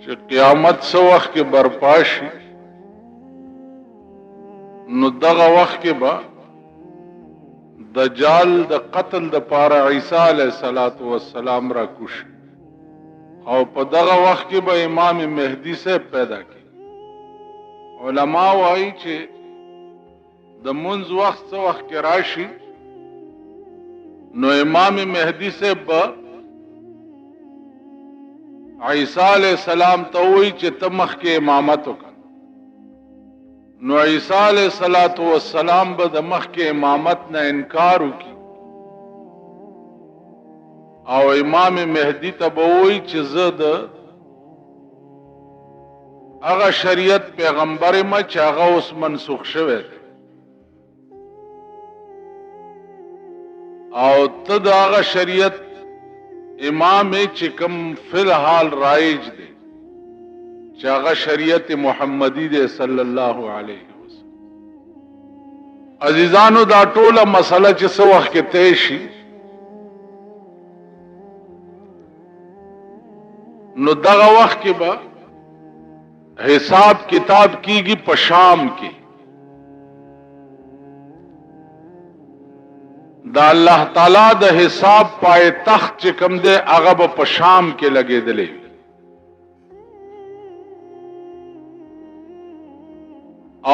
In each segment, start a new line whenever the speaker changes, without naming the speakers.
چې قیامت څه وخت کې برپا شي نو دغه وخت کې به دجال د قتل د پاره عیسی علیه السلام را کوش او په دغه وخت کې به امام مهدی سے پیدا کی علما وایي چې د منځ وخت څه وخت کې راشي نو امام مهدی سے به عیسی علیہ السلام ته وایي چې ته مخکې امامت وکړه نو عیسی علیہ السلام به د مخکې امامت نه انکار وکړي او امام مهدی ته به وایي چې زه د هغه شریعت پیغمبر ما چې هغه اوس منسوخ شوی دی او ته د هغه شریعت امام چې کوم فی الحال رایج دی چې هغه شریعت محمدی دی صلی الله علیه وسلم. عزیزانو دا ټوله مسله چې څه وخت کې طے شي نو دغه وخت کې به حساب کتاب کیږي په شام کې دا الله تعالی د حساب پای تخت چې کوم دی هغه به په شام کې لګېدلی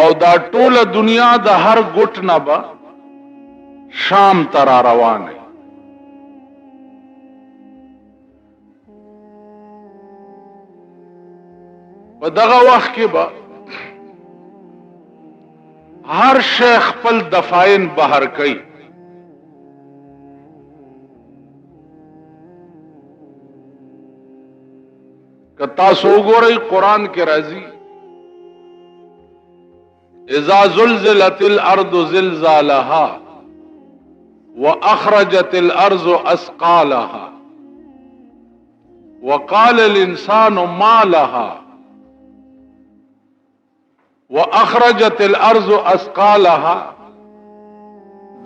او دا ټوله دنیا د هر ګوټ نه به شام ته را روانه په دغه وخت کې به هر شی خپل دفاین بهر کوي که تاسو وګورئ قرآن کې راځي اذا زلزلت الارض زلزالها واخرجت الارض اثقالها وقال الانسان ما لها واخرجت الارض اثقالها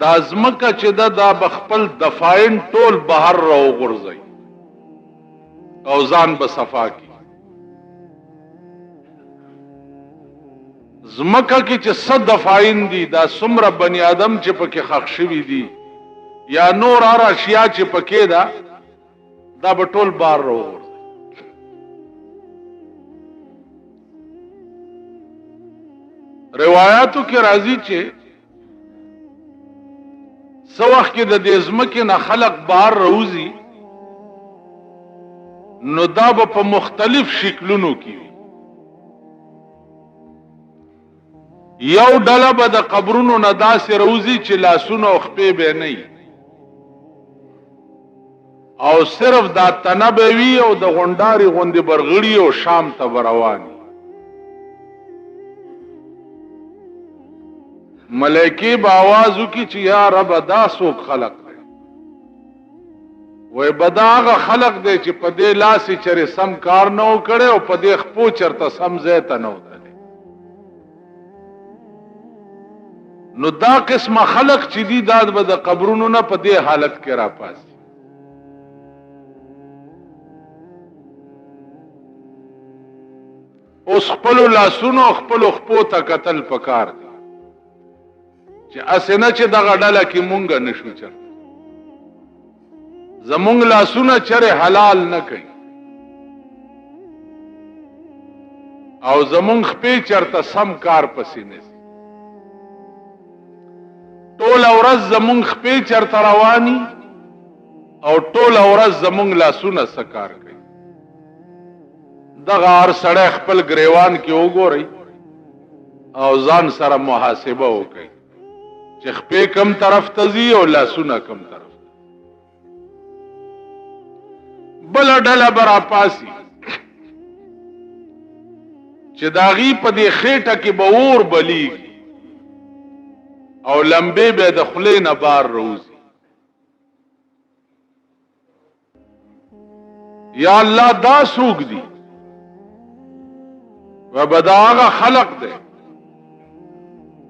دا ځمکه چې دا بخپل دفاین ټول بهر راوغورځي او ځان به صفا کی زمکه کې چې صد دفاین دي دا څومره بنی آدم چې پکې خښ شوي دي یا نور هر اشیا چې پکې دا به ټول بار راوغورځي روایاتو کې راځي چې څه وخت کې د دې ځمکې نه خلق بار راوځي نو دا به په مختلف شکلونو کې وي یو ډله به د قبرونو نه داسې راوځي چې لاسونه او خپې به نه وي او صرف دا تنه به وي او د غونډارې غوندې برغړي او شام ته به روان وي ملایکې به آواز وکړي چې یا رب دا څوک خلق دی وای بدا هغه خلق دی چې په دې لاسې چرې سم کار نه و کړی او په دې خپو چرته سم ځای ته نه و تللی نو دا قسمه خلق چې دي دا به د قبرونو نه په دې حالت کې راپاسي اوس خپلو لاسونو خپلو خپو ته کتل پکار دی چې اسې نه چې دغه ډله کې مونږ نشو چرته زمونږ لاسونه چرې حلال نه کوي او زمونږ خپې چرته سم کار پسې نه ټوله ورځ زمونږ خپې چرته رواني او ټوله ورځ زمونږ لاسونه څه کار کوي دغه هر سړی خپل ګریوان کې وګورئ او ځان سره محاسبه وکړئ چې خپې کم طرف ته ځي او لاسونه کم طرف بل ډله به راپاسي چې د هغې په دې خېټه کې به اور بلیږي او لمبې به د خولې نه بار راوځي یا الله دا څوک دي و به دا هغه خلق دی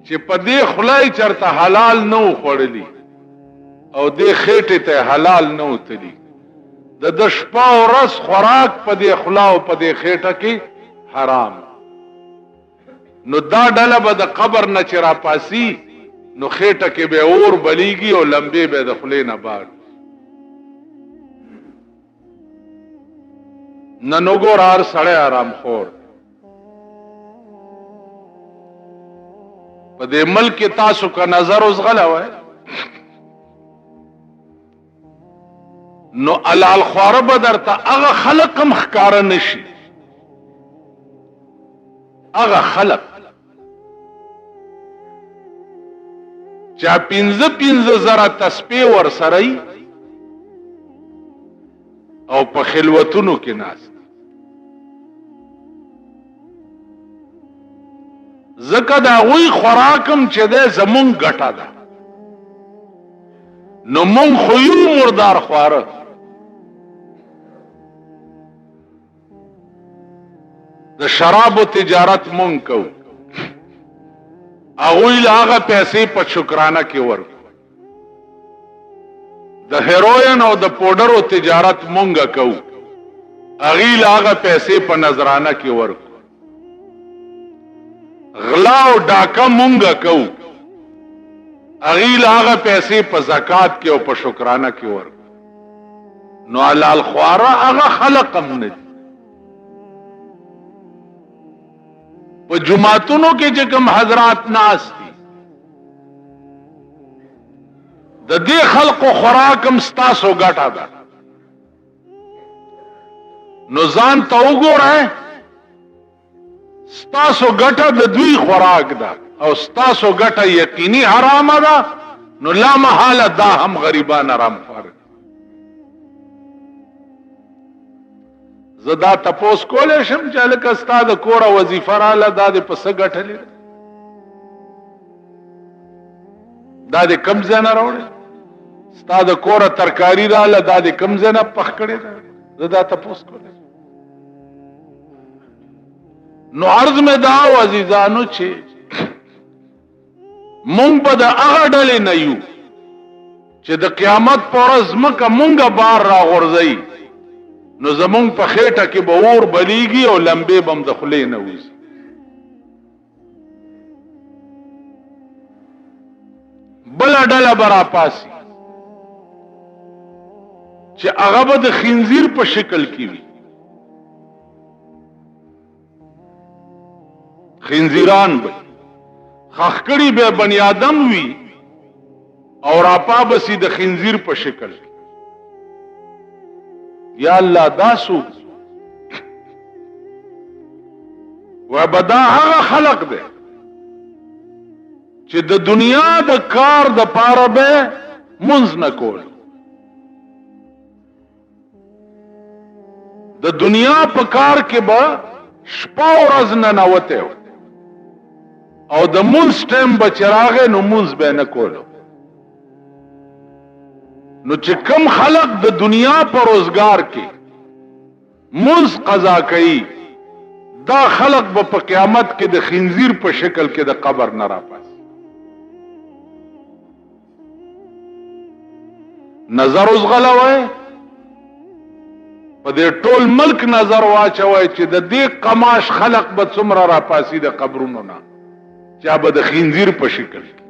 چې په دې خولای چرته حلال نه و خوړلی او دې خېټې ته حلال نه و تلی د شپه او ورځ خوراک په دې خلا او په دې خېټه کې حرام. نو دا ډله به د قبر نه چې راپاسي نو خېټه کې به اور بلیږي او لمبې به د خولې نه بار. نن وګور هر سړی آرام خور په دې ملک کې تاسو کا نظر اوس غلا وای نو الال خواره به درته هغه خلق هم ښکاره نشي. هغه خلق چا 15 زره تسبیح ور سره او په خلوتونو کې ناست زکه دا غوی خوراکم چې ده زمون ګټه ده. نو مون خو یو مردار خواره د شرابو تجارت مون کو اغوی لاغه پیسې په شکرانه کې ورکو. د هیروین او د پودرو تجارت مونږه کو اغوی لاغه پیسې په نظرانه کې ورکو. غلا او ډاکه مونږه کو اغوی لاغه پیسې په زکات کې او په شکرانه کې ورکو. نو حلال خواره هغه خلق هم نه. په جمعتونو کې چې کوم حضرات ناس دي د دې خلقو خوراکم ستاسو ګټه ده. نو ځان ته وګورئ ستاسو ګټه د دوی خوراک ده او ستاسو ګټه یقیني حرامه ده. نو لا محاله دا هم غریبان حرام خوار. زه دا تپوس کولی شم چې لکه ستا د کوره وظیفه راله دا دې په څه ګټلې ده؟ دا دې کوم ځای نه راوړې؟ ستا د کوره ترکاري راله دا دې کوم ځای نه پخ کړې ده؟ زه دا تپوس کولی شم. نو عرض مې دا و عزیزانو چې مونږ به د هغه ډلې نه یو چې د قیامت په ورځ ځمکه مونږه بار راغورځوي نو زمونږ په خېټه کې به اور بلیږي او لمبې به هم د خولې نه وځي. بله ډله به راپاسي چې هغه به د خنزیر په شکل کې وي. خنزیران به خخکړي به بنی آدم وي او راپا بسی د خنزیر په شکل کې. یا الله دا سو و بدا هغه خلق ده چې د دنیا د کار د پاره به منځ نه کول. د دنیا په کار کې به شپه ورځ نه نوته او د منځ ټیم به چراغه نو منځ به نه کولو. نو چې کم خلق د دنیا پر روزگار کې منځ قضا کوي دا خلق به په قیامت کې د خنزیر په شکل کې د قبر نه راپاسي. نظر اوس غلوي په دې ټول ملک نظر واچوي چې د دې قماش خلق به څومره راپاسي د قبرونو نه چا به د خنزیر په شکل کې.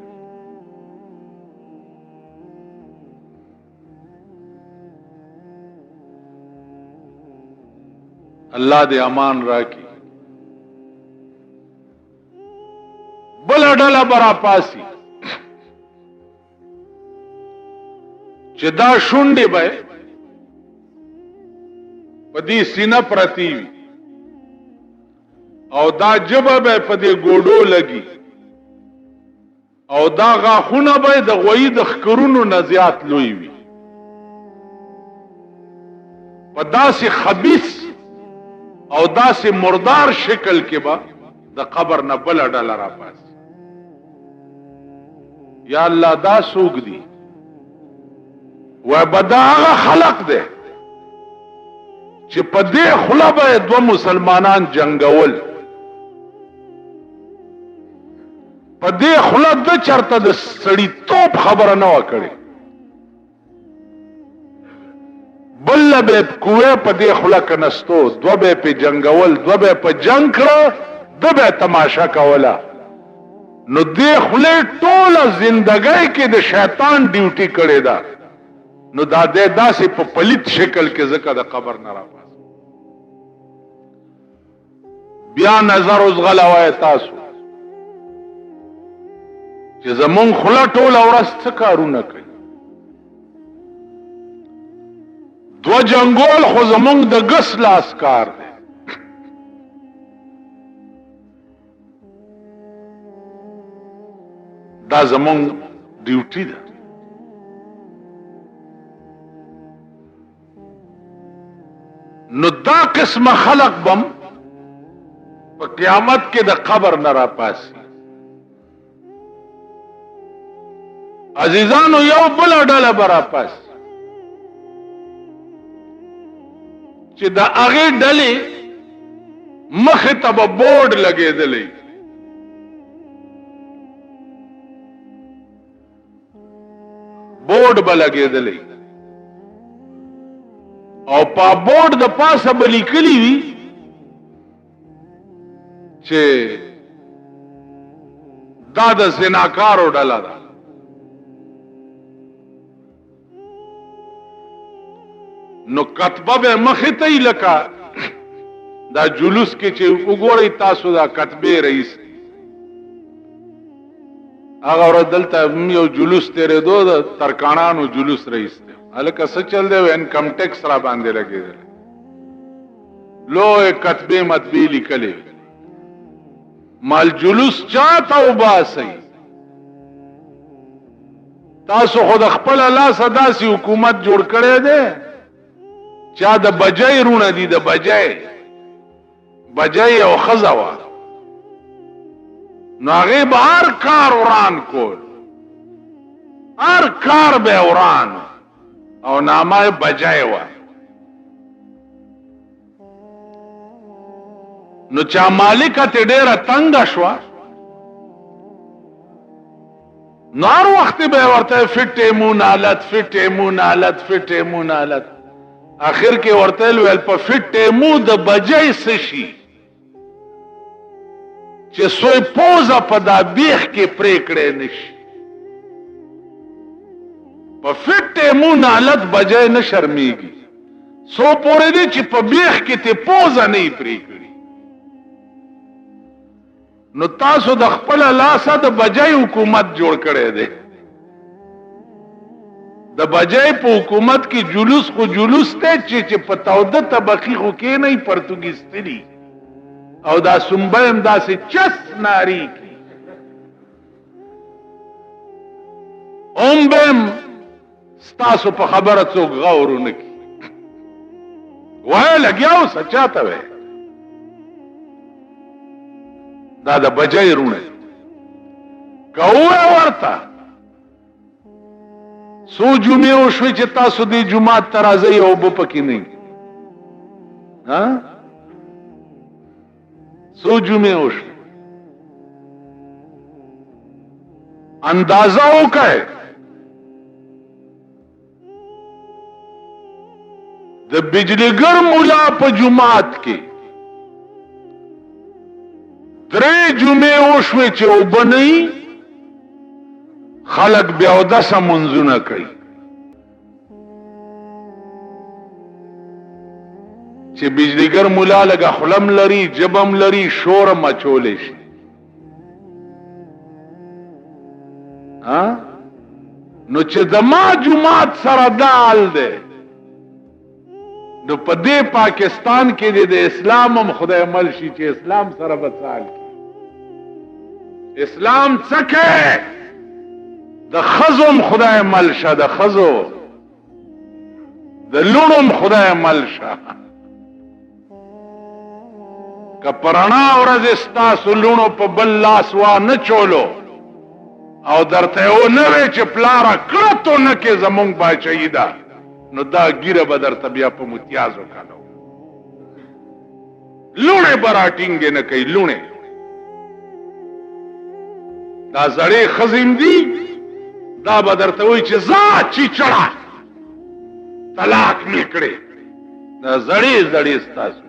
الله دې امان راکړي. بل ډله برا پاسي چې دا شونډې به په دې سینه پرتی وي او دا جبه به په دې ګوډو لګي او دا غاښونه به د غوی د خکرونو نه زیات لوی وي. په داسې خبیث او داسې مردار شکل کې به د قبر نه بل ډله راپاسي. یا الله دا څوک دي؟ و بدا هغه خلق دی چې په دې خوله به دوه مسلمانان جنگول، په دې خوله د چرته د سړی توپ خبره نه وکړي، بل به کوه په دې خوله کنستو، دو به په جنگول، دو به په جنگ کړه، د به تماشا کوله. نو دې خوله ټوله زندګۍ کې د شیطان ډیوټي کړې ده. نو دا دې داسې په پلیت شکل کې ځکه د قبر نه راپاس. بیا نظر اوس غلوای تاسو چې زمون خوله ټوله ورځ څه کارونه کوي. دو جنگول خو زمونږ د ګس لاس کار دی. دا زمونږ ډیوټي ده. نو دا قسمه خلق بم په قیامت کې د قبر نه راپاسي. عزیزانو یو بل ډله به راپاسي چې د هغې ډلې مخې ته به بورډ لګېدلی، بورډ به لګېدلی او په بورډ د پاسه به لیکلي وي چې دا د زناکارو ډله ده. نو کتبه به مخې ته یې لکه دا جلوس کې چې وګورئ تاسو دا کتبې رئیس هغه ورځ دلته یو جلوس تېرېدو د ترکاڼانو جلوس رئیس دی. هلکه څه چل دی؟ انکم ټیکس را باندې لګېدلی، لوی کتبې مطبعې لیکلې. مال جلوس چاته وباسئ؟ تاسو خو د خپله لاسه داسې حکومت جوړ کړی دی چا د بجای رونه دي، د بجای او ښځه وه، نو هغې به هر کار وران کول، هر کار به یې وران او نامه یې بجای وه. نو چا مالکه تې ډېره تنګه شوه، نو هر وخت به یې ورته فټ حالت فټ حالت آخر کې ورته ویل په فټ ټیمو د بجای څه شي چې سوی پوزه په دا بیخ کې پرې کړی نشي. په فټ ټیمو حالت بجای نه شرمیږي، سو پورې دی چې په بیخ کې ته پوزه نه یې پرې کړي. نو تاسو د خپل لاسه د بجای حکومت جوړ کړی دی. د بجای په حکومت کې جلوس خو جلوس دی چې په توده طبقې خو کېنئ پرتګیستلي او دا سنبه هم داسې چس ناري کړي، هم به هم ستاسو په خبره څوک غور ونه کړي. وایه لګیا اوسه چاته وی دا د بجای رونه که ووایه ورته څو جمعې وشوې چې تاسو دې جومات ته راځئ او اوبه پکې نه وي؟ څو جمعې وشوې؟ اندازه وکړئ د بجلیګر مولا په جومات کې 3 جمعې وشوې چې اوبه نه وي، خلق بیا اودسه منځونه کوي چې بجلیګر مولا لګه خلم لري، جبم لري، شورم اچولی شي. نو چې د ما جومات سره دا حال دی، نو په دې پاکستان کې د اسلام هم خدای مل شي چې اسلام سره به څه حال کړي. اسلام څه کوي؟ د ښځو هم خدای مل شه، د ښځو د لوڼو هم خدای مل شه. که په رڼا ورځ ستاسو لوڼو په بل لاس وانه چولو او درته یې ونه وی چې پلاره کړتو نه کې زمونږ باچهي ده، نو دا ګیره به درته بیا په متیازو کالو. لوڼې به راټینګې نه کوي، لوڼې دا زړې ښځې دي، دا به درته وایي چې ځه چیچړه طلاق مې کړې دا زړې زړې ستاسو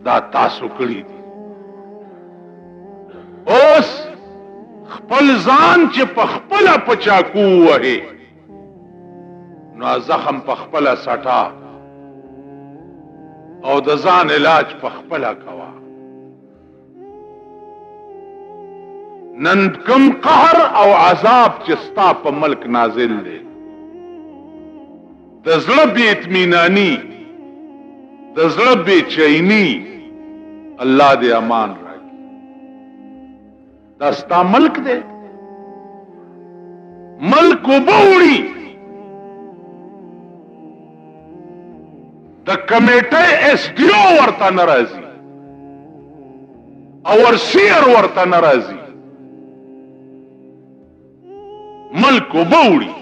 دا تاسو کړی دي اوس خپل ځان چې په خپله په چاقو ووهې نو زخم په خپله سټا او د ځان علاج په خپله کوه نن کم قهر او عذاب چې ستا په ملک نازل دی د زړه بې اطمیناني د زړه بې چیني الله دې امان راکړي دا ستا ملک دی ملک اوبه وړي د کمیټې ایس ډي او ورته نه راځي اورسیر ورته نه راځي ملک اوبه وړي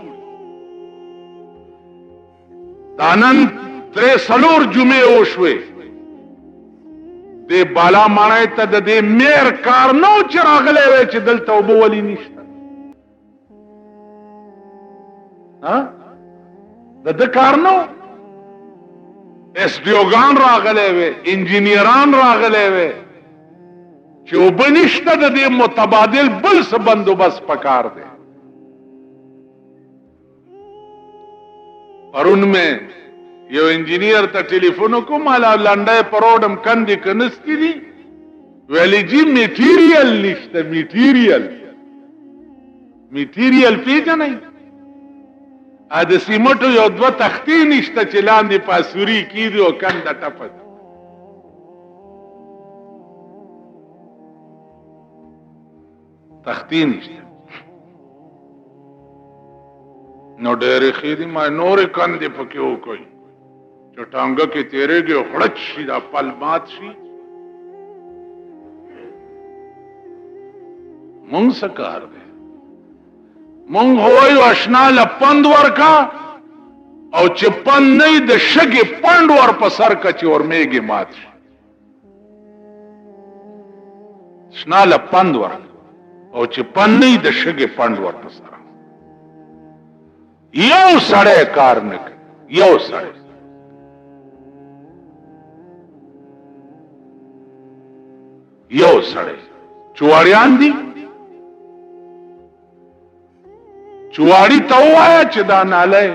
دا نن 3 جمعې وشوې دې بالا ماڼۍ ته د دې میر کار نو چې راغلی وی چې دلته اوبه ولې نشته د ده کار نو ایس ډي اوګان راغلی وی انجینیران راغلی وی چې اوبه نشته د دې متبادل بل څه بندوبست پکار دی پرون میں یو انجینئر ته ټلیفون وکړم مالا لنډه په روډم کندې کنستی دي ویلې جی میټیریل نشته میټیریل پیژنئ د سیمټو یو 2 تختې نشته چې لاندې پاسوري کیږي او کنده ټپه تختې نشته نو ډېرې ښې دي ما نورې کندې پکې وکړئ چې ټانګه کې تېرېږي او خړچ شي دا پل مات شي مونږ څه کار دی مونږ وایو اشنا له پند ورکا او چې پند نه وي د شګې پنډ ور په سر که چې ورمېږي مات شي اشنا له پند ورکا او چې پند نه وي د شګې پنډ ور په سر یو سړی کار نه کوي یو سړی چواړیان دي چواړي ته ووایه چې دا نالی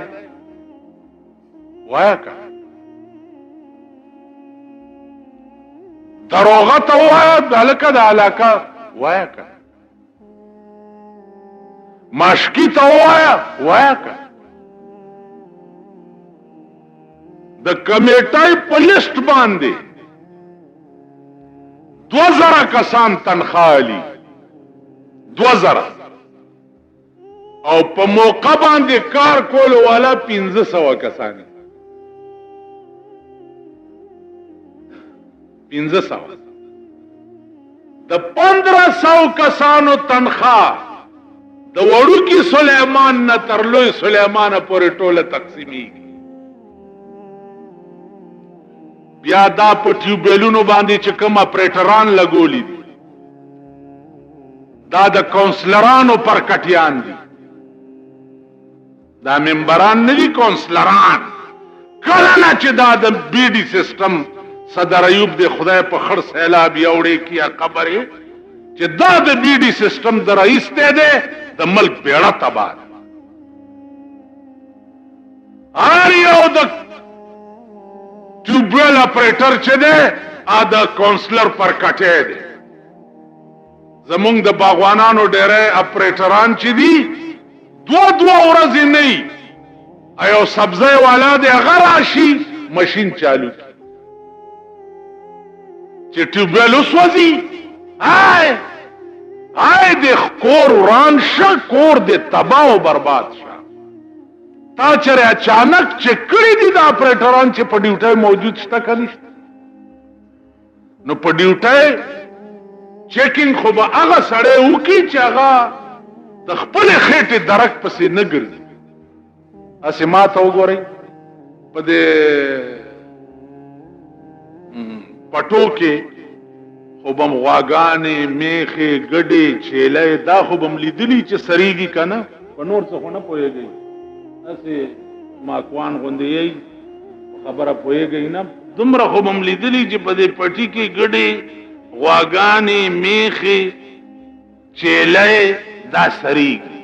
وایه که دروغه ته ووایه هلکه د علاقه وایه که ماشکی ته ووایه که د کمیټای په لیست باندې 2000 کسان تنخواه اخلي 2000 او په موقع باندې کار کولو والا 1500 کسان 1500 د 1500 کسانو تنخواه د وړوکي سلیمان نه تر لوی سلیمان پورې ټوله تقسیمیږي بیا دا په ټیوبیلونو باندې چې کوم اپریټران لګولی دي دا د کونسلرانو پر کټیان دي دا ممبران نه دي کونسلران کله نه چې دا د بی ډي سیستم صدر ایوب د خدای په خړ سیلاب یوړې کیا خبره چې دا د بی ډي سیستم د رئیس ته ده د ملک بیړه تباہ هر یو د ټیوبویل اپریټر چې ده د کونسلر پر کټی دی زمونږ د باغوانانو ډېری اپریټران چې دي 2 ورځې نه وي یو سبزی والا دی هغه راشي مشین چالو کړي چې ټیوبویل وسوځي د کور وران شه کور د تباه و برباد شه تا چرې اچانک چې کړي دي د اپریټران چې په ډیوټۍ موجود شته که نشته نو په ډیوټۍ چیکنګ خو به هغه سړی وکړي چې هغه د خپلې خېټې درک پسې نه ګرځي هسې ما ته وګورئ په دې پټو کې خو به م غواګانې میخې ګډې چیلۍ دا خو به م لیدلي چې سریږي که نه په نور څه خو نه پوهېږئ داسې ماکوان غوندې یئ خبره پوهېږئ نه دومره خو به م لیدلي چې په دې پټي کې ګډې غواګانې میخې چیلۍ دا سریږي